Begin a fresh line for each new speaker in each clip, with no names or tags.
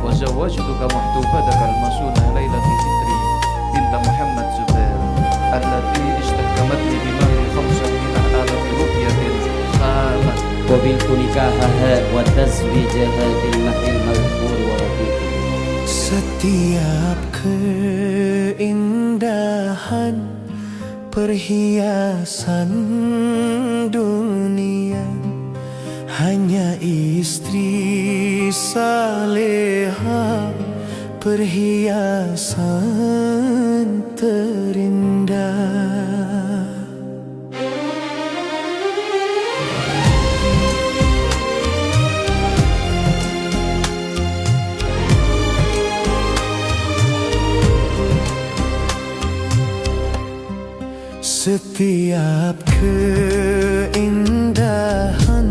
وزوجتك محبوبتك المصونة ليلة فطري بنت محمد زبير التي استحكمتني بمهر 500,000 رؤية خالد
وبنت نكاحها وتزويجها بالمهر المذكور ورقيق.
Setiap keindahan perhiasan dunia hanya istri saleha perhiasan terindah. Setiap keindahan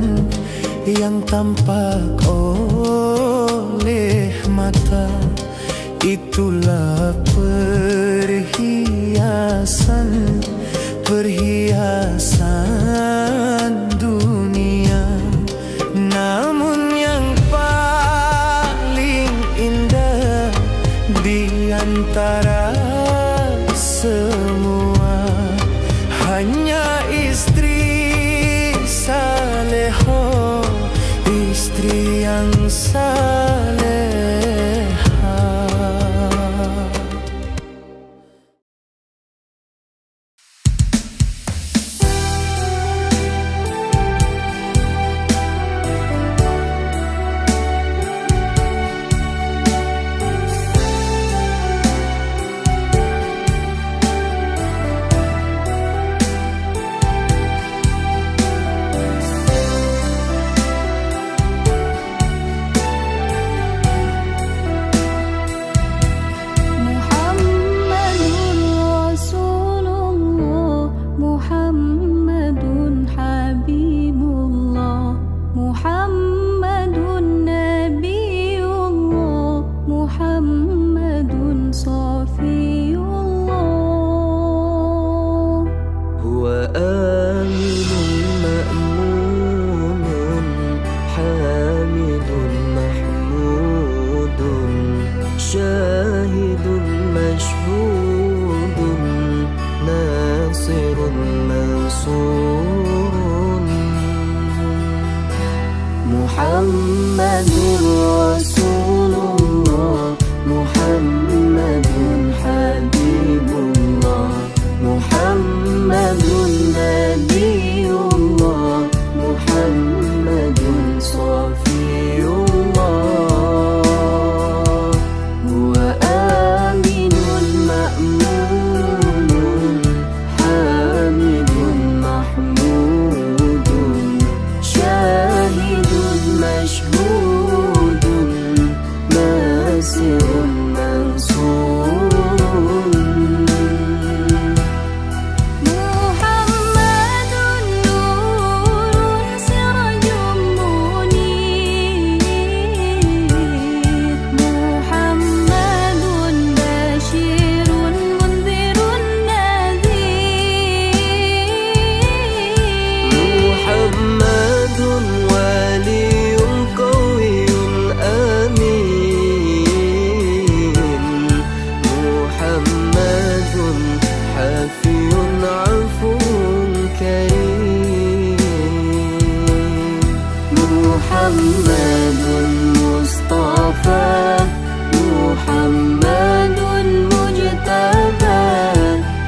yang tampak oleh mata itulah perhiasan dunia. Namun yang paling indah di antara semua hanya istri saleho, istri yang saleha.
Muhammadur Rasulullah, Muhammadun Habibullah, Muhammadun Nabiullah, Muhammadun Safiyullah. Huwa aminun ma'munun, hamidun mahmudun, syahidun mashhudun, nasirun mansurun. Muhammadun nurun sirajun munir, Muhammadun bashirun munzirun nadhir, Muhammadun waliyun qawiyyun amin, Muhammadun hafiyun afuwun karim, Muhammadun Mustafa, Muhammadun Mujtaba,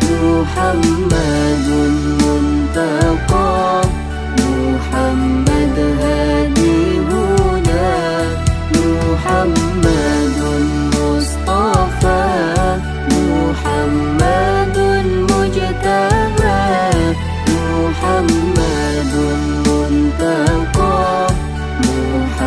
Muhammadun Muntaqa, Muhammad hadi huda, Muhammadun Mustafa, Muhammadun Mujtaba, Muhammadun Muntaqa, Muhammad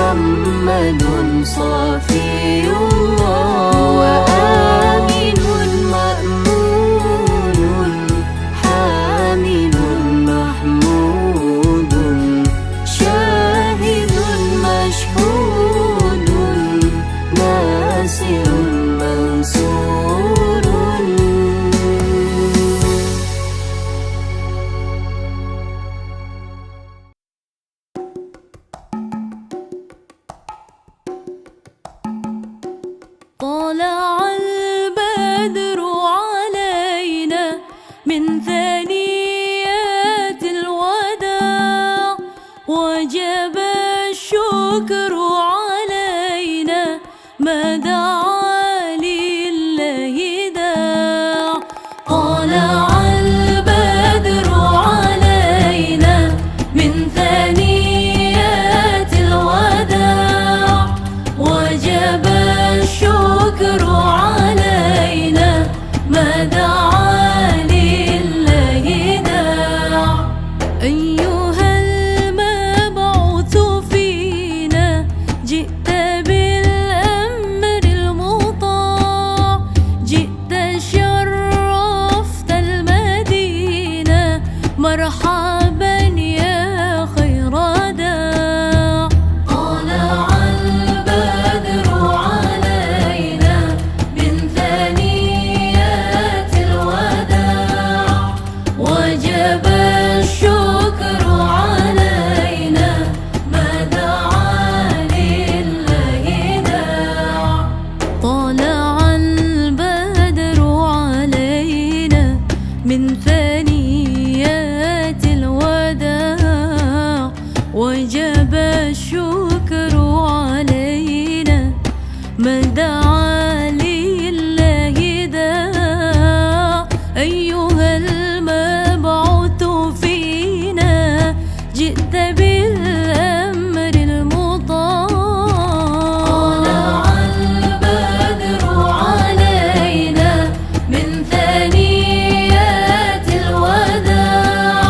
محمد صفي الله وآمن مأمون حامد محمود شاهد مشهود ناصر منصور طلع البدر علينا من ثنيات الوداع وجب الشكر علينا ما دعا لله داع طلع البدر علينا من ثنيات الوداع وجب الشكر علينا ما دعا لله داع أيها المبعوث فينا جئت بالأمر المطاع جئت شرفت المدينة مرحبا يا خير داع طلع البدر علينا من ثنيات الوداع وجب الشكر علينا ما دعا لله داع طلع البدر علينا من ثنيات الوداع وجب الشكر علينا ما دعا لله داع أيها المبعوث فينا جئت بالأمر المطاع طلع البدر علينا من ثنيات الوداع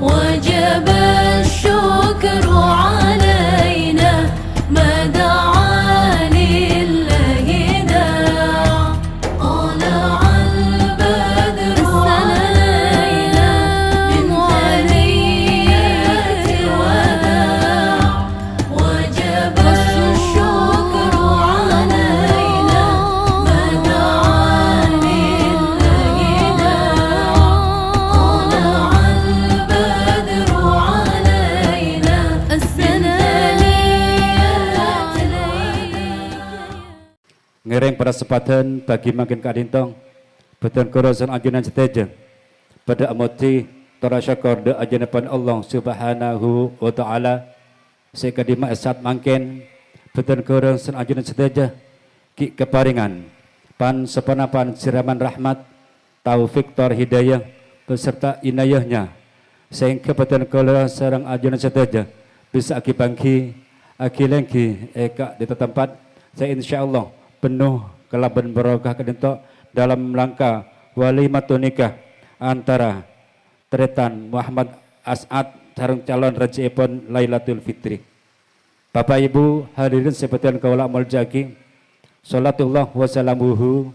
وجب الشكر علينا ما دعا لله داع طلع البدر علينا من ثنيات الوداع وجب الشكر علينا ما دعا لله داع طلع البدر علينا
Ngiring para sepatan bagi makin kadintong beton korosan anjunan seteja pada amoti tora syakor de ajanapan Allah subhanahu wa ta'ala sekadima esat mangkin beton korosan anjunan seteja ki keparingan pan sepanapan siraman rahmat taufik tor hidayah beserta inayahnya sehingga beton korosan sarang anjunan seteja bisa aki bangki aki lengki eka di tempat saya insyaallah penuh kelaban barokah kedentok dalam rangka walimatun nikah antara Tretan Muhammad As'ad sareng calon rajaipun Lailatul Fitri. Bapak Ibu hadirin seperti kaula muljaki, salatullah wa salamuhu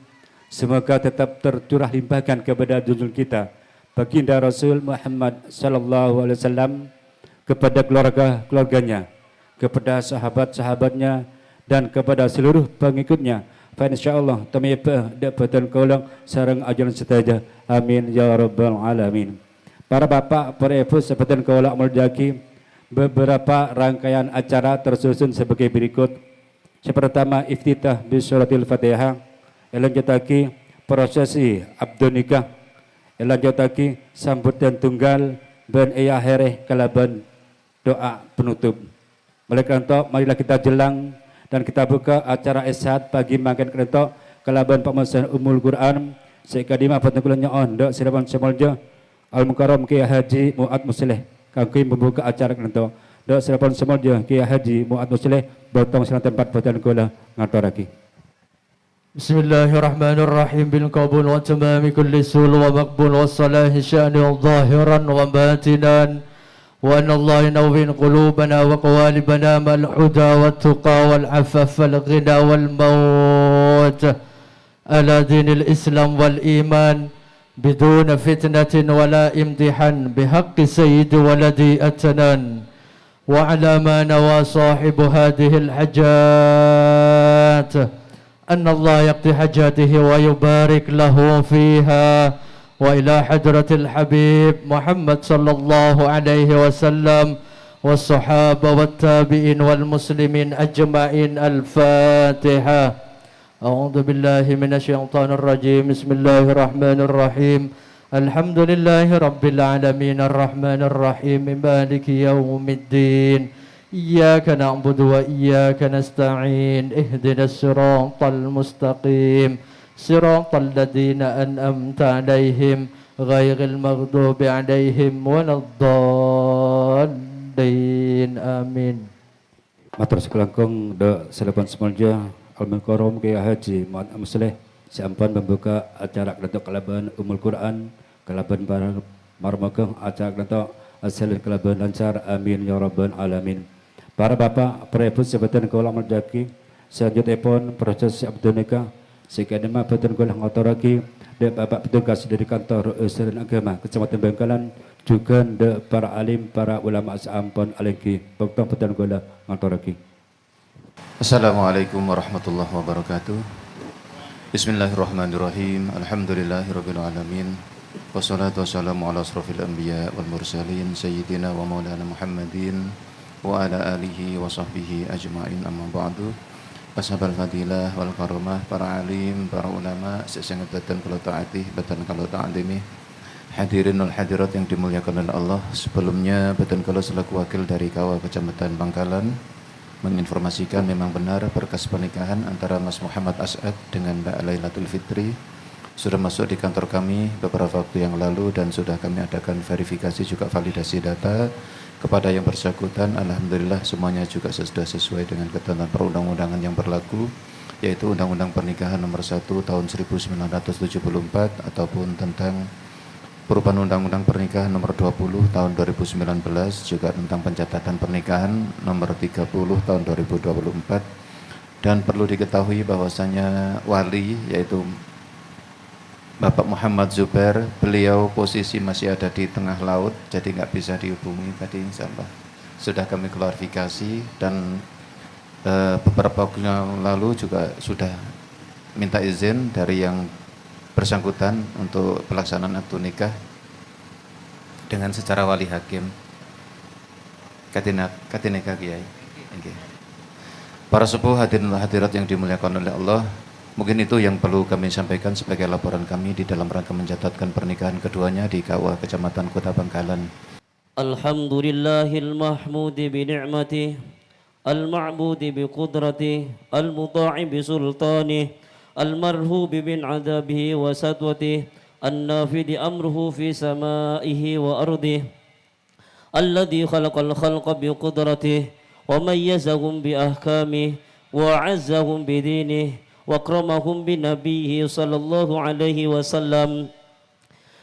semoga tetap tercurah limpahkan kepada junjungan kita baginda Rasul Muhammad sallallahu alaihi wasallam, kepada keluarganya, kepada sahabat-sahabatnya dan kepada seluruh pengikutnya. Fa insyaallah tamiyah dapatan kaulang sareng ajaran setaja. Amin ya rabbal alamin. Para bapak, para ibu seperti kaulang muljaki, beberapa rangkaian acara tersusun sebagai berikut. Yang pertama iftitah bi suratil Fatihah, elanjutaki prosesi abdun nikah, elanjutaki sambutan tunggal ben ayahereh kalaban doa penutup. Oleh karena itu marilah kita jelang dan kita buka acara esat pagi makan kerentok kelaban pemasan umul Quran sekadima patungkulannya on dak sirapan semolja al mukarram Kiai Haji Muad Musleh kangge membuka acara kerentok dak sirapan semolja Kiai Haji Muad Musleh botong silang tempat boten kula ngaturake.
Bismillahirrahmanirrahim bil qabul wa tamami kulli sul wa maqbul wa salahi sya'ni zahiran wa batinan وأن الله ينور قلوبنا وقوالبنا مع الهدى والتقى والعفاف والغنى والموت على دين الإسلام والإيمان بدون فتنة ولا امتحان بحق سيد ولدي أتنان وعلى ما نوى صاحب هذه الحاجات أن الله يقضي حاجاته ويبارك له فيها وإلى حضرة الحبيب محمد صلى الله عليه وسلم والصحابة والتابعين والمسلمين أجمعين. الفاتحة. أعوذ بالله من الشيطان الرجيم. بسم الله الرحمن الرحيم. الحمد لله رب العالمين الرحمن الرحيم مالك يوم الدين إياك نعبد وإياك نستعين اهدنا الصراط المستقيم صراط الذين أنعمت عليهم غير المغضوب عليهم ولا الضالين. آمين.
Matur sekelangkung da selepan semalja Al-Mukarram Kiai Haji Muhammad Amsleh sampan membuka acara kelantuk kelaban Umul Quran kelaban para marmageng acara kelantuk asalin kelaban lancar. Amin ya rabbal alamin. Para bapak, para ibu sebatan kula merjaki selanjutipun proses abdul nikah sekadema betul kula ngaturake de bapak petugas dari kantor Usaha Agama Kecamatan Bangkalan juga de para alim para ulama sampun alengki betul kula ngaturake.
Assalamualaikum warahmatullahi wabarakatuh. Bismillahirrahmanirrahim. Alhamdulillahirabbil alamin. Wassalatu wassalamu ala asrofil anbiya wal mursalin sayyidina wa maulana Muhammadin wa ala alihi wa sahbihi ajma'in. Amma ba'du. Ashabal fadilah wal karamah, para alim, para ulama, sesangat batan kalau taati, batan kalau ta'alimi. Hadirin wal hadirat yang dimuliakan oleh Allah. Sebelumnya batan kalau selaku wakil dari Kawah Kecamatan Bangkalan menginformasikan memang benar berkas pernikahan antara Mas Muhammad As'ad dengan Mbak Lailatul Fitri sudah masuk di kantor kami beberapa waktu yang lalu dan sudah kami adakan verifikasi juga validasi data kepada yang bersangkutan. Alhamdulillah semuanya juga sudah sesuai dengan ketentuan perundang-undangan yang berlaku, yaitu Undang-Undang Pernikahan Nomor 1 Tahun 1974 ataupun tentang perubahan Undang-Undang Pernikahan Nomor 20 Tahun 2019, juga tentang pencatatan pernikahan Nomor 30 Tahun 2024. Dan perlu diketahui bahwasanya wali yaitu Bapak Muhammad Zubair, beliau posisi masih ada di tengah laut, jadi nggak bisa dihubungi tadi. Insyaallah sudah kami klarifikasi dan beberapa waktu yang lalu juga sudah minta izin dari yang bersangkutan untuk pelaksanaan akad nikah dengan secara wali hakim. Katineka Kiai. Okay. Para sepuh hadirin hadirat yang dimuliakan oleh Allah, mungkin itu yang perlu kami sampaikan sebagai laporan kami di dalam rangka mencatatkan pernikahan keduanya di Kawah Kecamatan Kota Bangkalan.
Alhamdulillahil mahmudi bi ni'mati al-ma'budi bi qudrati al-muta'i bi sultani al-marhubi bin adabihi wa sadwati an-nafidi amruhu fi samaihi wa ardi alladhi khalaqal khalqa bi qudratihi wa mayyazahum bi ahkamihi wa 'azzahum bi dinihi وأكرمهم بنبيه صلى الله عليه وسلم.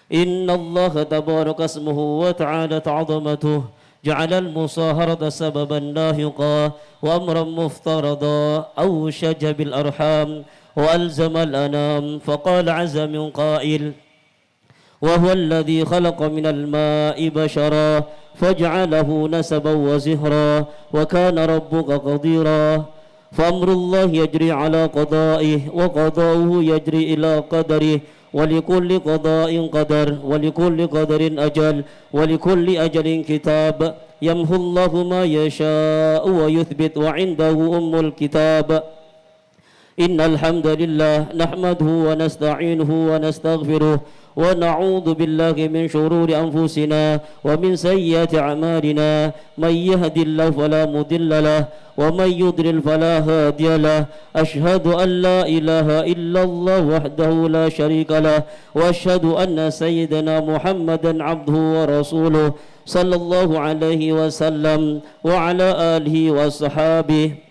إن الله تبارك اسمه وتعالى عظمته جعل المصاهرة سببا لاحقا وأمرا مفترضا أوشج بالأرحام وألزم الأنام فقال عز من قائل وهو الذي خلق من الماء بشرا فجعله نسبا وزهرا وكان ربك قديرا فأمر الله يجري على قضائه وقضاؤه يجري إلى قدره ولكل قضاء قدر ولكل قدر أجل ولكل أجل كتاب يمحو الله ما يشاء ويثبت وعنده أم الكتاب. إن الحمد لله نحمده ونستعينه ونستغفره ونعوذ بالله من شرور أنفسنا ومن سيئات أعمالنا. من يهد الله فلا مضل له ومن يضلل فلا هادي له. أشهد أن لا إله إلا الله وحده لا شريك له وأشهد أن سيدنا محمدا عبده ورسوله صلى الله عليه وسلم وعلى آله وصحابه.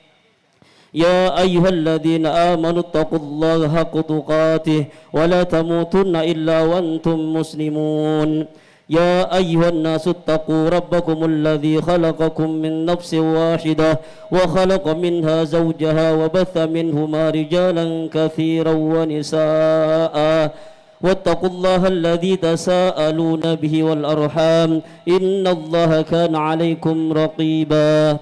يا أيها الذين آمنوا اتقوا الله حق تقاته ولا تموتن إلا وأنتم مسلمون. يا أيها الناس اتقوا ربكم الذي خلقكم من نفس واحدة وخلق منها زوجها وبث منهما رجالا كثيرا ونساء واتقوا الله الذي تساءلون به والأرحام إن الله كان عليكم رقيبا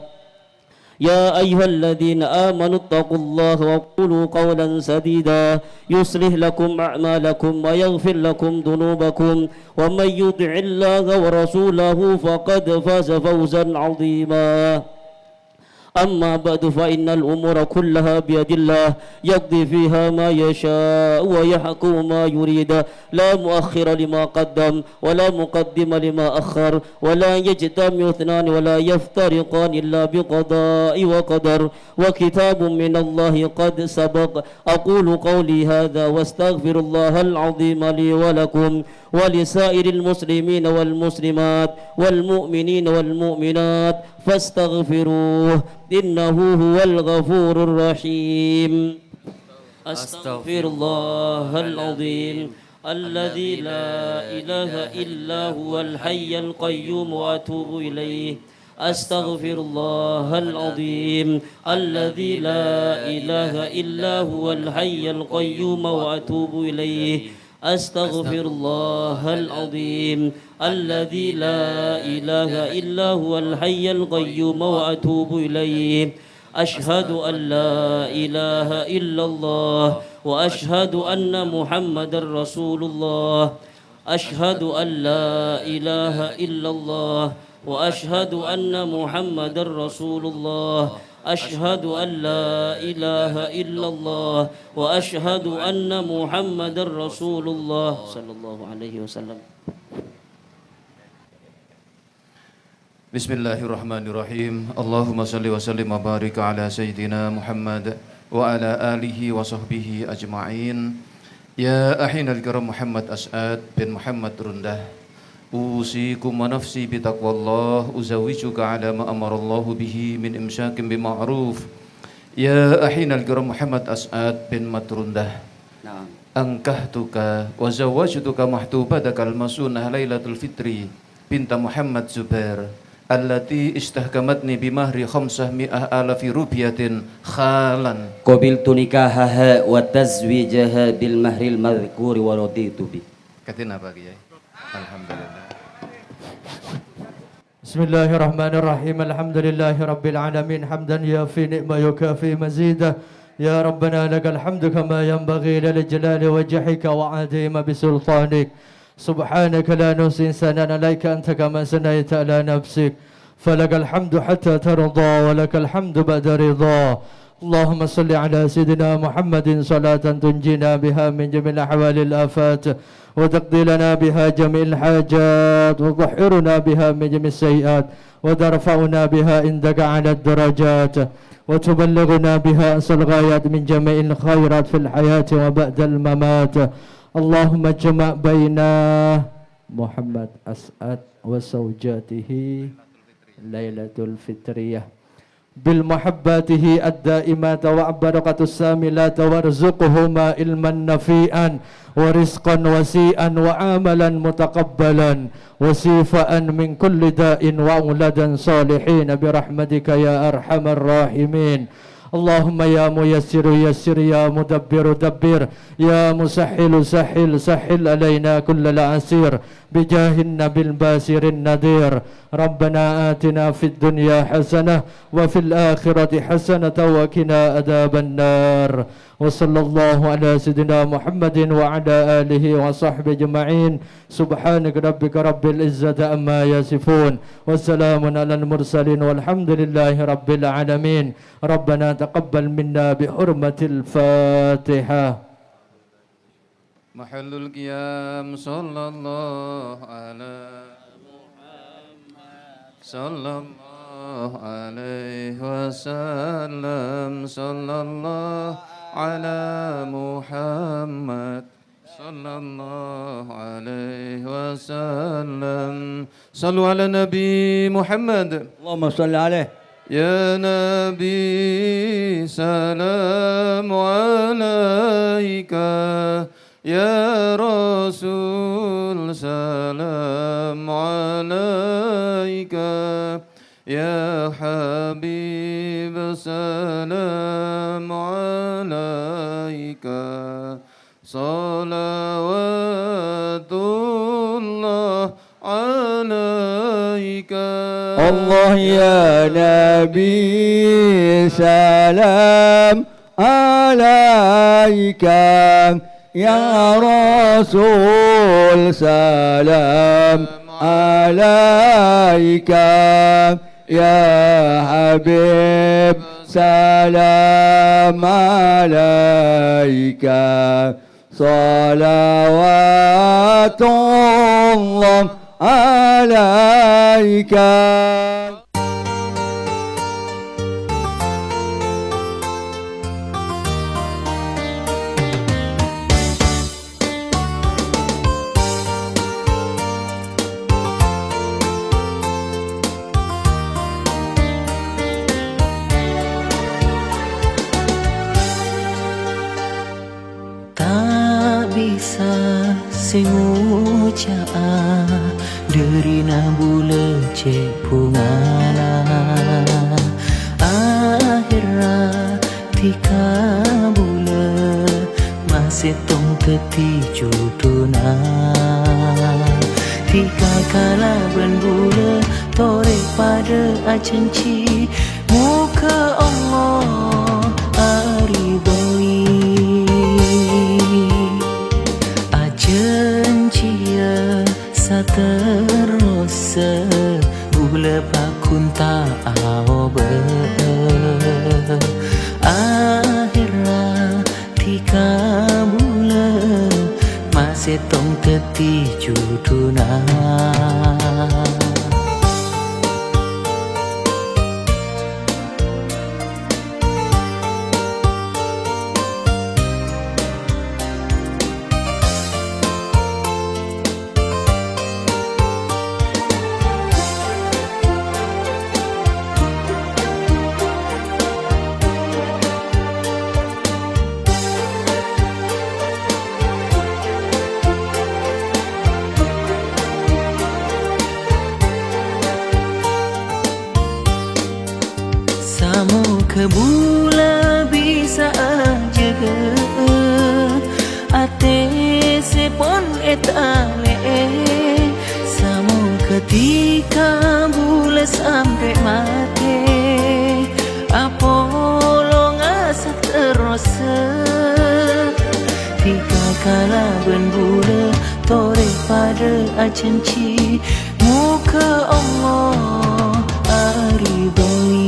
يا أيها الذين آمنوا اتقوا الله وقولوا قولا سديدا يصلح لكم أعمالكم ويغفر لكم ذنوبكم ومن يطع الله ورسوله فقد فاز فوزا عظيما أما بعد فإن الأمور كلها بيد الله يقضي فيها ما يشاء ويحكم ما يريد لا مؤخر لما قدم ولا مقدم لما أخر ولا يجتمع اثنان ولا يفترقان إلا بقضاء وقدر وكتاب من الله قد سبق أقول قولي هذا واستغفر الله العظيم لي ولكم ولسائر المسلمين والمسلمات والمؤمنين والمؤمنات فاستغفروه إنه هو الغفور الرحيم أستغفر الله العظيم الذي لا إله إلا هو الحي القيوم وأتوب إليه أستغفر الله العظيم الذي لا إله إلا هو الحي القيوم وأتوب إليه أستغفر الله العظيم الذي لا إله إلا هو الحي القيوم وأتوب إليه أشهد أن لا إله إلا الله وأشهد أن محمد رسول الله أشهد أن لا إله إلا الله وأشهد أن محمد رسول الله أشهد أن لا إله إلا الله وأشهد أن محمد رسول الله صلى الله عليه وسلم.
Bismillahirrahmanirrahim. Allahumma salli wa sallim wa barik ala Sayyidina Muhammad wa ala alihi wa sahbihi ajma'in. Ya ahinal kiram Muhammad As'ad bin Muhammad Rundah, usikum wa nafsi bitaqwallah, uzawijuka ala ma amarallahu bihi min imsyakin bima'ruf. Ya ahinal kiram Muhammad As'ad bin Matrundah, angkahtuka wa zawajtuka mahtubadakal masunah Lailatul Fitri binta Muhammad Zubair allati istahkamatni bimahri 500,000 rupiyatin khalan
qabiltu nikahaha wa tazwijaha bil mahril madhkuri wa raditu bi.
Katina apa Kiai? Alhamdulillah.
Bismillahirrahmanirrahim. Alhamdulillahi rabbil alamin hamdan yafi ni'ma yukafi mazidah. Ya Rabbana lakal hamdu kama yanbaghi lil jalali wajhika wa azima bisultanik. Subhanaka la nuhsi sanan alayka anta kama sanaita ala nafsik. Falakal hamdu hatta tarda wa lakal hamdu ba'da ridha. Allahumma salli ala sayyidina Muhammadin salatan tunjina biha min jamil ahwalil afat wa taqdi lana biha jamil hajat wa tahhiruna biha min jamil sayiat wa tarfa'una biha indaka ala darajat wa tuballighuna biha asal ghayat min jamil khairat fil hayati wa ba'dal mamat. Allahumma jama' baina Muhammad As'ad wa zawjatihi Lailatul Fitriyah bil muhabbatihi ad-daimata wa barakatu's samilata warzuqhuma ilman nafi'an wa rizqan wasi'an wa amalan mutaqabbalan wa sifaan min kulli da'in wa auladan salihin bi rahmatika ya arhamar rahimin. Allahumma ya muyassiru yassir ya mudabbiru dabbir ya musahhilu sahhil sahhil alaina kullal asir bijahin nabil basirin nadir. Rabbana atina fid dunya hasanah wa fil akhirati hasanah wa qina adzaban nar. Wa sallallahu ala sayyidina Muhammadin wa ala alihi wa sahbihi ajma'in. Subhanaka rabbika rabbil izzati amma yasifun wa salamun alal mursalin walhamdulillahi rabbil alamin. Rabbana taqabbal minna bi hurmatil Fatihah.
Mahallul qiyam sallallahu ala Muhammad sallallahu alaihi wasallam sallallahu ala Muhammad sallallahu alaihi wasallam. Sallu ala Nabi Muhammad.
Allahumma salli alaihi.
Ya Nabi salam alaika
Ya Rasul salam alaika, Ya Habib salam alaika, salawatullah alaika.
Allah ya Nabi salam alaika, Ya Rasul salam alaika, Ya Habib salam alaika, salawatullah alaika.
Bisa senguca derina bule cek pungana akhirnya tika bule masih tong teti juduna tika kala ben bule tore pada acenci muka Allah aridoi terus bula pakun tak aobe akhirnya tika bula masih tong teti juduna. Kebula bisa aja ate sepon etale samu ketika bula sampai mati apolo ngasat terus tika kala ben bula tore pada acenci muka Allah aridoi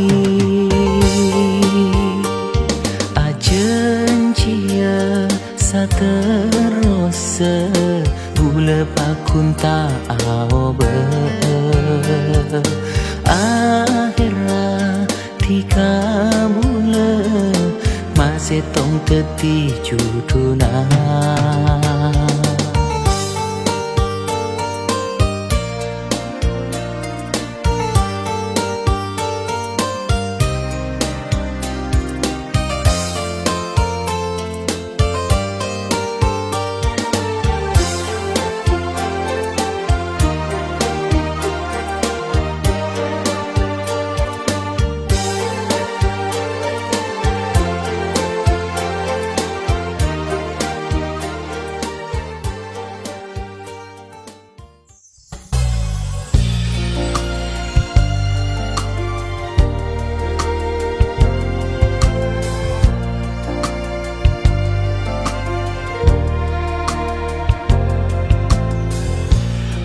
terus bula pakun tak aobe akhirnya tika bula masih tong teti juduna.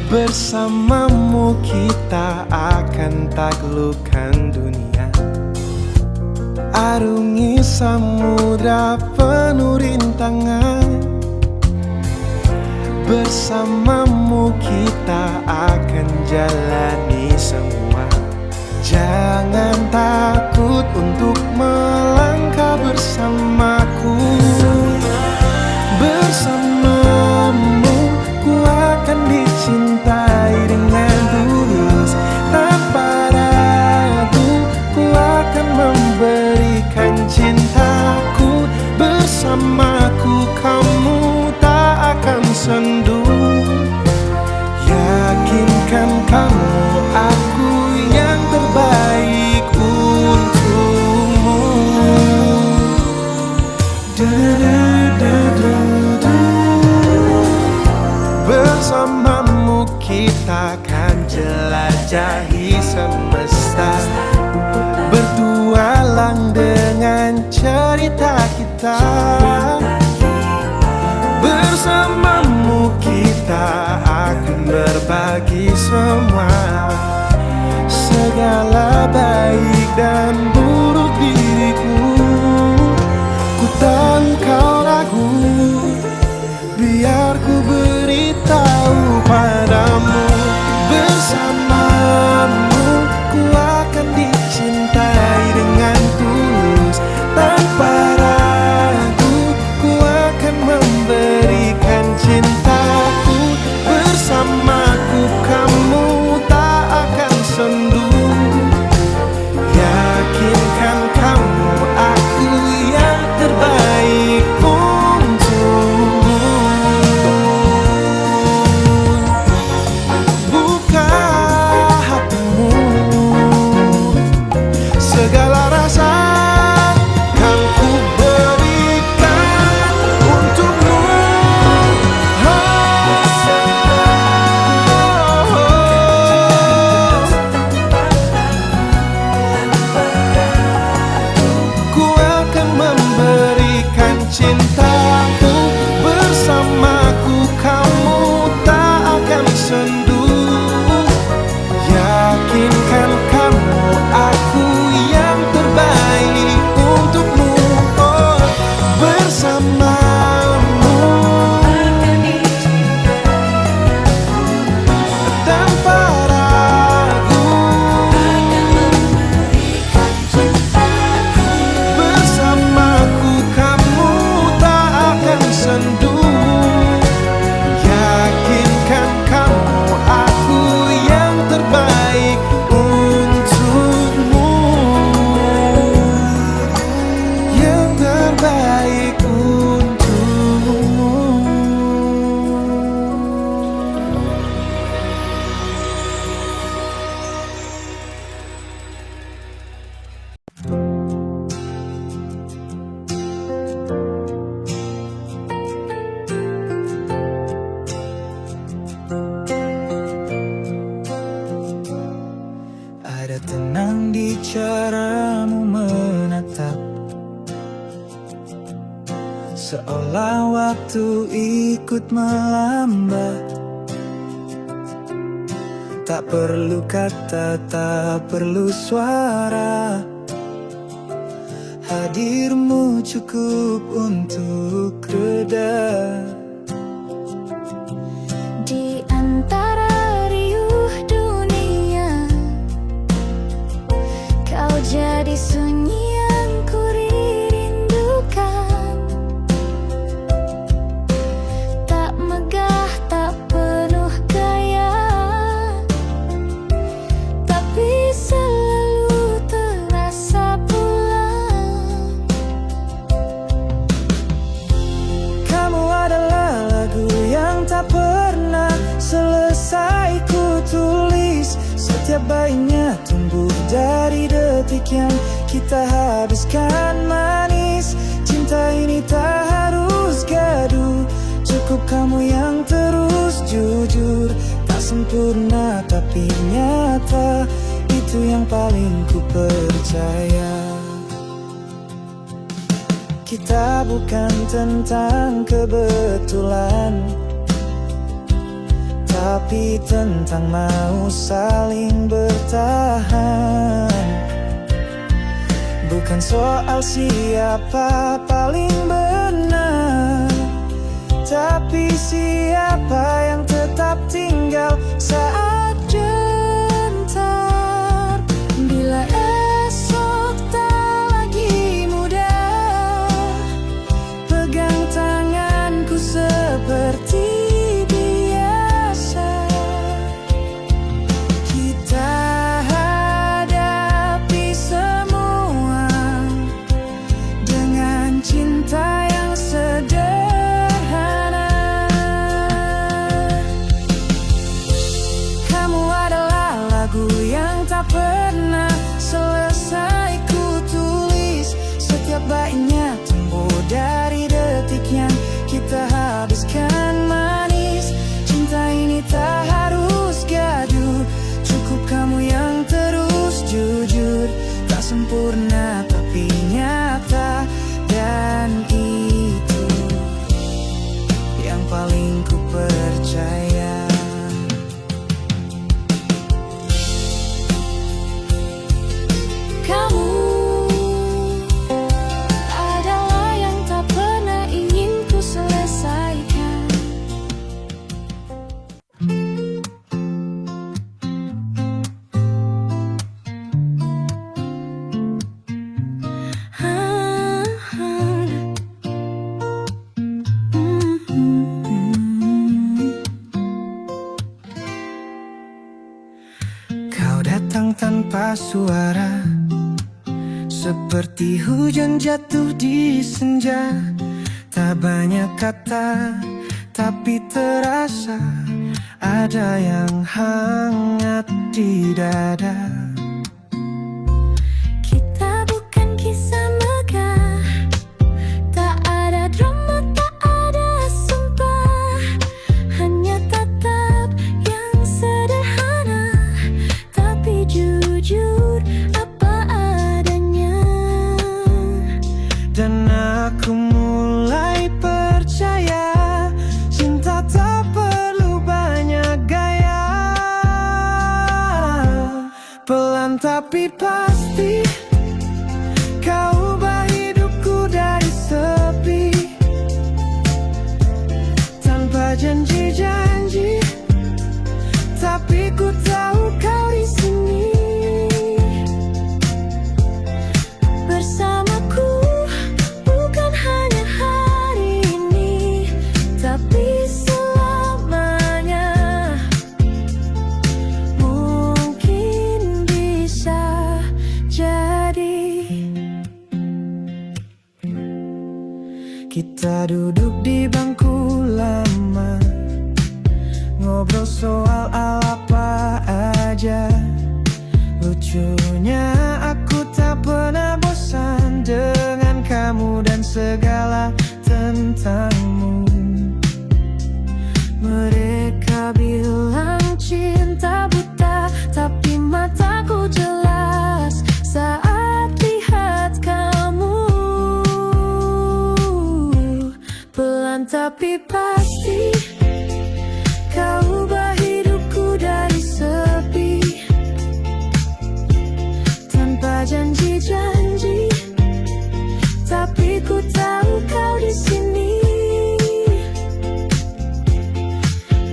Bersamamu kita akan taklukkan dunia, arungi samudra penuh rintangan. Bersamamu kita akan jalani semua. Jangan takut untuk melangkah bersamaku. Bersamamu ku akan dicintai dengan tulus, tanpa ragu ku akan memberikan cintaku. Bersamaku kamu tak cinta. Bersamamu kita akan berbagi semua, segala baik dan buruk diriku. Ku tahu kau ragu, biar ku beritahu padamu. Bersamamu ku akan dicintai dengan tulus, tanpa ragu ku akan memberikan cintaku. Bersamaku kamu tak akan sendu, yakinkan kamu aku yang terbaik untukmu. Buka hatimu, segala rasa kan ku berikan untukmu. Ku akan memberikan cintaku. Bersamaku kamu tak akan sendu, yakinkan kamu aku yang terbaik untukmu. Oh, bersamamu tanpa ragu, bersamaku kamu tak akan sendu, yakinkan kamu aku yang terbaik untukmu, yang terbaik untukmu. Ada tenang di caramu menatap, seolah waktu ikut melambat. Tak perlu kata, tak perlu suara, hadirmu cukup untuk reda.
Di antara riuh dunia, kau jadi sunyi yang ku rindukan. Tak megah, tak penuh gaya, tapi selalu terasa pulang.
Kamu adalah lagu yang tak pernah selesai ku tulis. Setiap baiknya tumbuh dari detik yang kita habiskan manis. Cinta ini tak harus gaduh, cukup kamu yang terus jujur. Tak sempurna tapi nyata, itu yang paling ku percaya. Kita bukan tentang kebetulan, tapi tentang mau saling bertahan. Bukan soal siapa paling benar, tapi siapa yang tetap tinggal saat gentar. Bila esok tak lagi muda, pegang tanganku seperti biasa. Kita hadapi semua dengan cinta yang sederhana. Kamu adalah lagu yang tak pernah selesai ku tulis. Setiap baiknya tumbuh dari detik yang kita habiskan manis. Cinta ini tak harus gaduh, cukup kamu yang terus jujur. Tak sempurna tapi nyata dan tanpa suara, seperti hujan jatuh di senja. Tak banyak kata, tapi terasa ada yang hangat di dada.
Kita bukan kisah megah, tak ada drama, tak ada sumpah, hanya tatap yang sederhana, tapi jujur apa adanya.
Dan aku mulai percaya, cinta tak perlu banyak gaya. Pelan tapi pasti, kau ubah hidupku dari sepi. Tanpa janji-janji, tapi ku tahu kau di sini.
Bersamaku bukan hanya hari ini, tapi selamanya. Mungkin bisa jadi.
Kita duduk di bangku lama, ngobrol soal apa aja. Lucunya aku tak pernah bosan dengan kamu dan segala tentangmu.
Mereka bilang cinta buta, tapi mataku jelas saat lihat kamu. Pelan tapi pasti, kau ubah hidupku dari sepi. Tanpa janji-janji, tapi ku tahu kau di sini.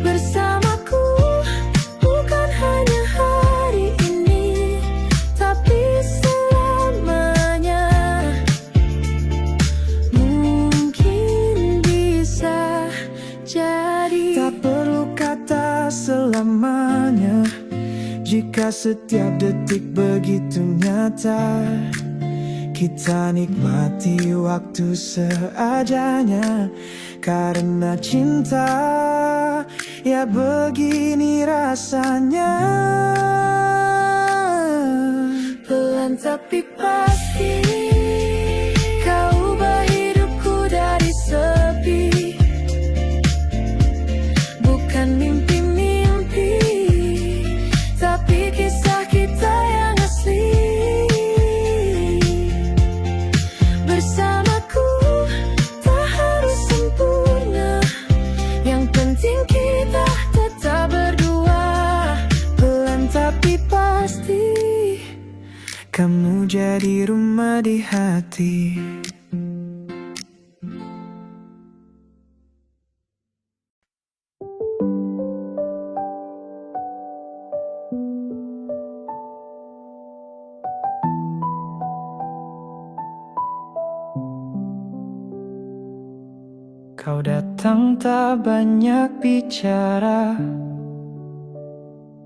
Bersamaku bukan hanya hari ini, tapi selamanya. Mungkin bisa jadi.
Tak perlu kata selamanya, jika setiap detik begitu nyata. Kita nikmati waktu seadanya, karena cinta ya begini rasanya.
Pelan tapi pasti, kau ubah hidupku dari sepi. Bukan mimpi-mimpi, tapi kisah kita yang asli. Bersamaku tak harus sempurna, yang penting kita tetap berdua.
Pelan tapi pasti, kamu jadi rumah di hati. Kau datang tak banyak bicara,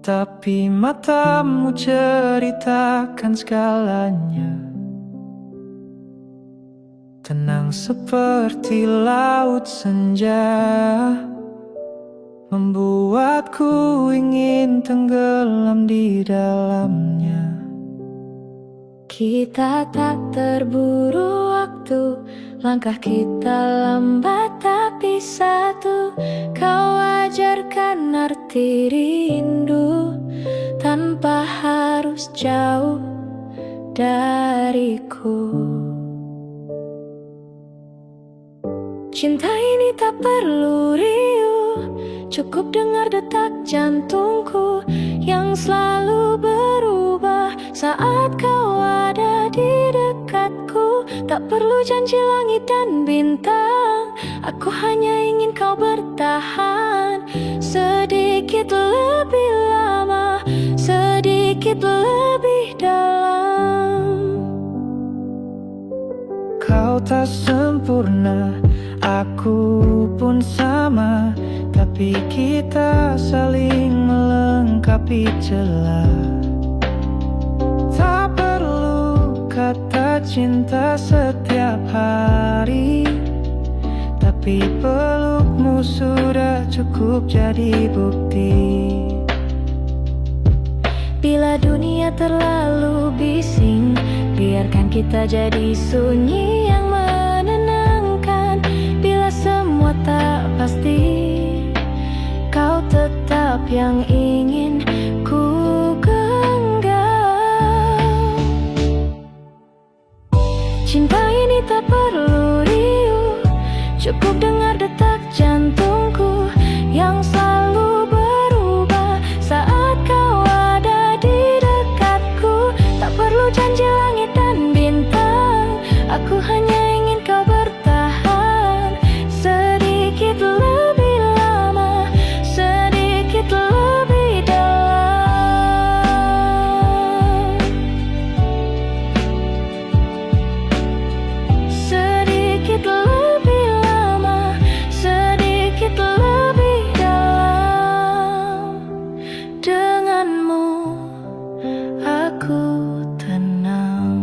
tapi matamu ceritakan segalanya. Tenang seperti laut senja, membuatku ingin tenggelam di dalamnya.
Kita tak terburu waktu, langkah kita lambat tapi satu. Kau ajarkan arti rindu tanpa harus jauh dariku. Cinta ini tak perlu riuh, cukup dengar detak jantungku yang selalu berubah saat kau ada di dekatku. Tak perlu janji langit dan bintang, aku hanya ingin kau bertahan sedikit lebih lama, sedikit lebih dalam.
Kau tak sempurna, aku pun sama, tapi kita saling melengkapi celah. kata cinta setiap hari, tapi pelukmu sudah cukup jadi bukti.
Bila dunia terlalu bising, biarkan kita jadi sunyi yang menenangkan. Bila semua tak pasti, kau tetap yang ingin ku genggam. Cinta ini tak perlu riuh, cukup dengar detak jantungku yang selalu berubah saat kau ada di dekatku. Tak perlu janji langit dan bintang, aku hanya ingin kau bertahan sedikit lebih lama, sedikit lebih dalam, sedikit lebih lama, sedikit lebih dalam. Denganmu aku tenang.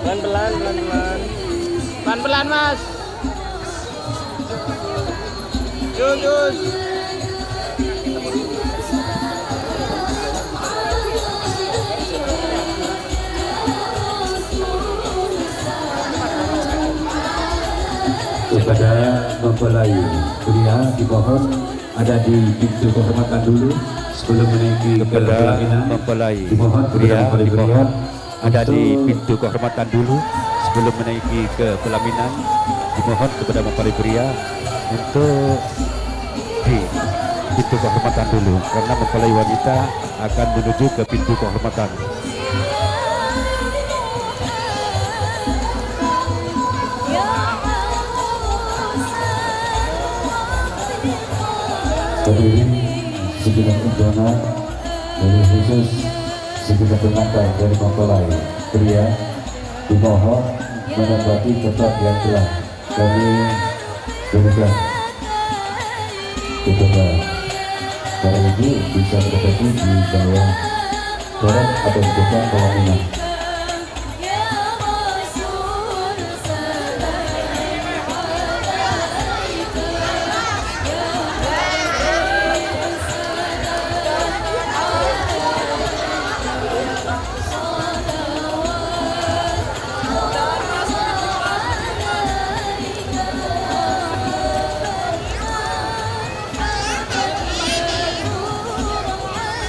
Pelan-pelan, pelan-pelan.
Pelan-pelan mas. Jus.
Kepada mempelai pria dimohon ada di pintu kehormatan dulu sebelum menaiki ke pelaminan. Mempelai pria dimohon ada di pintu kehormatan dulu sebelum menaiki ke pelaminan. Dimohon kepada mempelai pria untuk di pintu kehormatan dulu karena mempelai wanita akan menuju ke pintu kehormatan. Hadirin segenap undangan dari khusus segenap pengantin dari mempelai pria dimohon menempati tempat yang telah kami berikan kepada para ibu bisa menempati di bawah toret atau di depan pelaminan.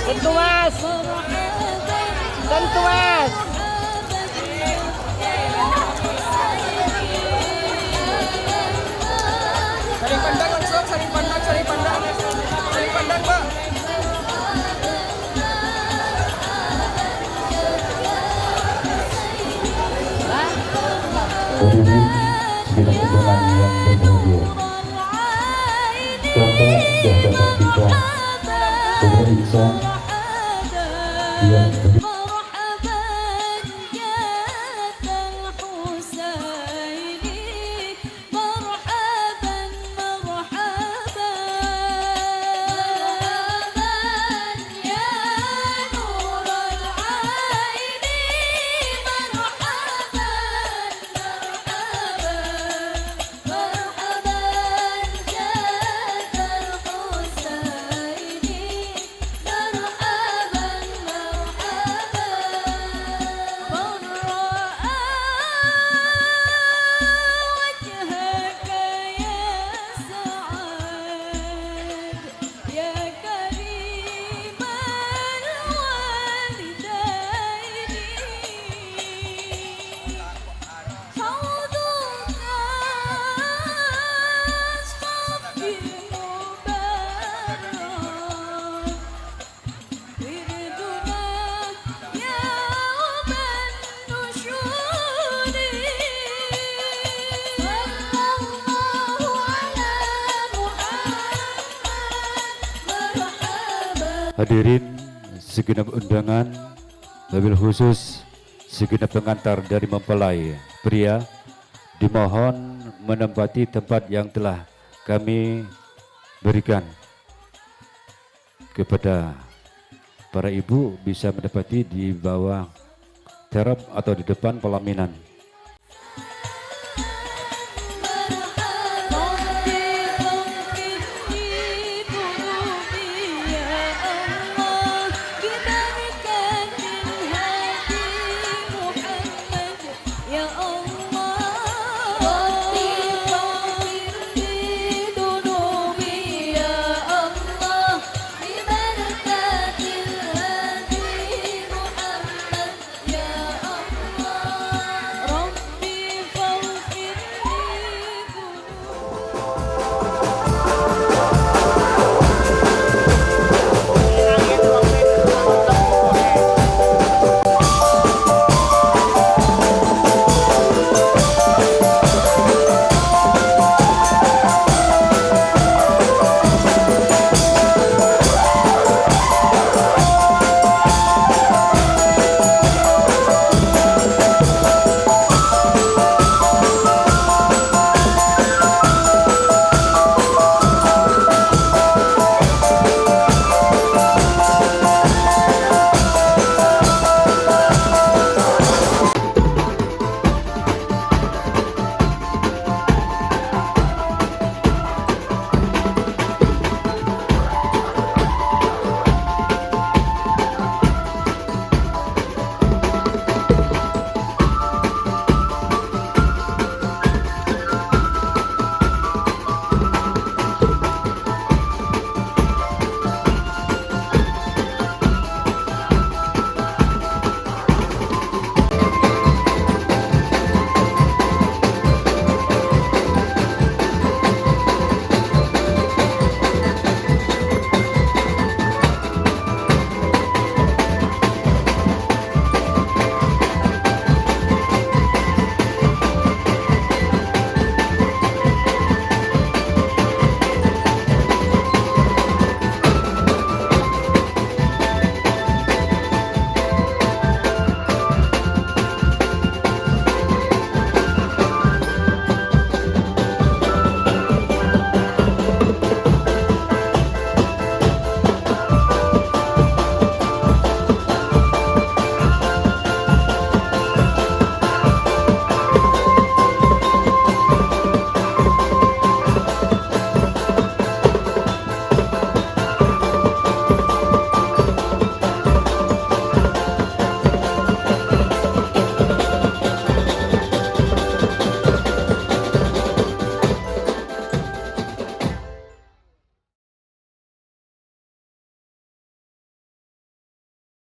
Tentu mas. Tentu mas. Saling pandang langsung, saling pandang, saling pandang. Saling pandang pak.
Hadirin segenap undangan yang berbahagia, Bapak dan Bapak kita, Saudara Iksan yang berdiri hadirin segenap undangan, wabil khusus segenap pengantar dari mempelai pria dimohon menempati tempat yang telah kami berikan kepada para ibu bisa menempati di bawah terap atau di depan pelaminan.